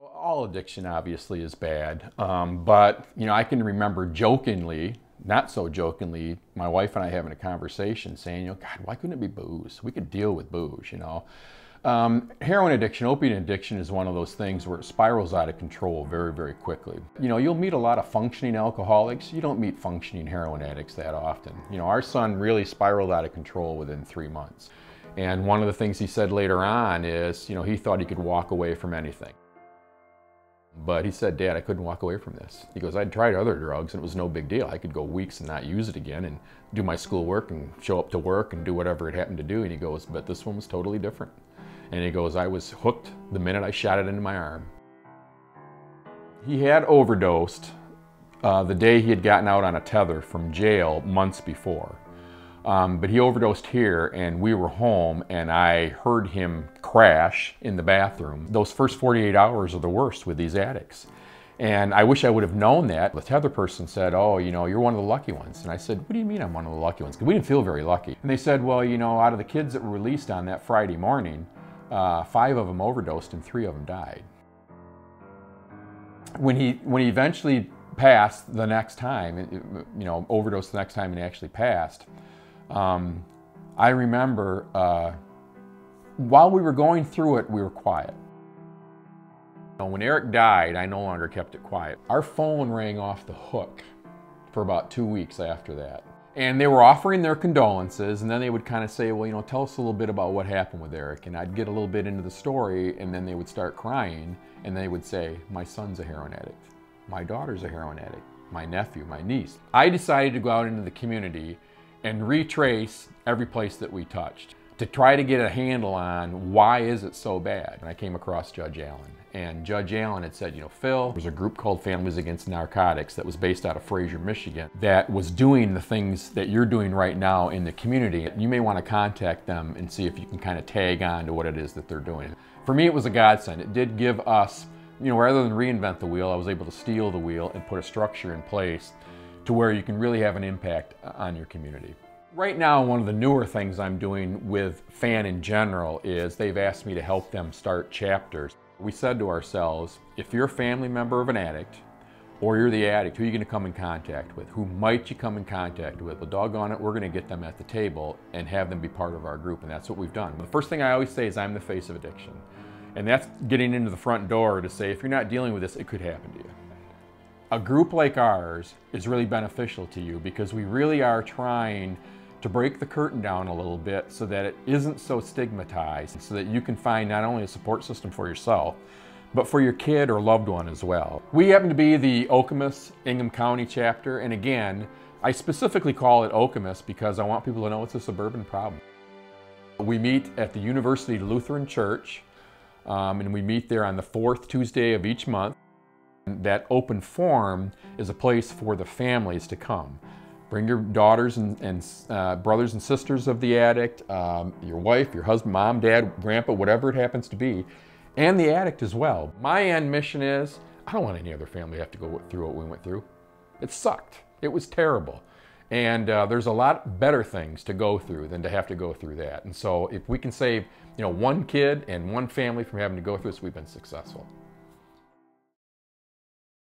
All addiction obviously is bad, but I can remember jokingly, not so jokingly, my wife and I having a conversation saying, God, why couldn't it be booze? We could deal with booze. Heroin addiction, opiate addiction is one of those things where it spirals out of control very, very quickly. You'll meet a lot of functioning alcoholics. You don't meet functioning heroin addicts that often. Our son really spiraled out of control within 3 months. And one of the things he said later on is, he thought he could walk away from anything. But he said, Dad, I couldn't walk away from this. He goes, I'd tried other drugs and it was no big deal. I could go weeks and not use it again and do my schoolwork and show up to work and do whatever it happened to do. And he goes, but this one was totally different. And he goes, I was hooked the minute I shot it into my arm. He had overdosed the day he had gotten out on a tether from jail months before. But he overdosed here and we were home and I heard him crash in the bathroom. Those first 48 hours are the worst with these addicts. And I wish I would have known that. The tether person said, oh, you're one of the lucky ones. And I said, what do you mean I'm one of the lucky ones? Because we didn't feel very lucky. And they said, well, out of the kids that were released on that Friday morning, 5 of them overdosed and 3 of them died. When he eventually passed the next time, overdosed the next time and he actually passed, I remember while we were going through it, we were quiet. When Eric died, I no longer kept it quiet. Our phone rang off the hook for about 2 weeks after that. And they were offering their condolences, and then they would kind of say, well, tell us a little bit about what happened with Eric. And I'd get a little bit into the story, and then they would start crying, and they would say, my son's a heroin addict. My daughter's a heroin addict. My nephew, my niece. I decided to go out into the community and retrace every place that we touched to try to get a handle on why is it so bad. And I came across Judge Allen. And Judge Allen had said, Phil, there's a group called Families Against Narcotics that was based out of Fraser, Michigan, that was doing the things that you're doing right now in the community. You may want to contact them and see if you can kind of tag on to what it is that they're doing. For me, it was a godsend. It did give us, rather than reinvent the wheel, I was able to steal the wheel and put a structure in place to where you can really have an impact on your community. Right now, one of the newer things I'm doing with FAN in general is they've asked me to help them start chapters. We said to ourselves, if you're a family member of an addict, or you're the addict, who are you going to come in contact with? Who might you come in contact with? Well, doggone it, we're going to get them at the table and have them be part of our group, and that's what we've done. The first thing I always say is I'm the face of addiction. And that's getting into the front door to say, if you're not dealing with this, it could happen to you. A group like ours is really beneficial to you because we really are trying to break the curtain down a little bit so that it isn't so stigmatized, so that you can find not only a support system for yourself, but for your kid or loved one as well. We happen to be the Okemos Ingham County chapter, and again, I specifically call it Okemos because I want people to know it's a suburban problem. We meet at the University Lutheran Church, and we meet there on the 4th Tuesday of each month. That open forum is a place for the families to come. Bring your daughters and brothers and sisters of the addict, your wife, your husband, mom, dad, grandpa, whatever it happens to be, and the addict as well. My end mission is, I don't want any other family to have to go through what we went through. It sucked. It was terrible. And there's a lot better things to go through than to have to go through that. And so if we can save, one kid and one family from having to go through this, we've been successful.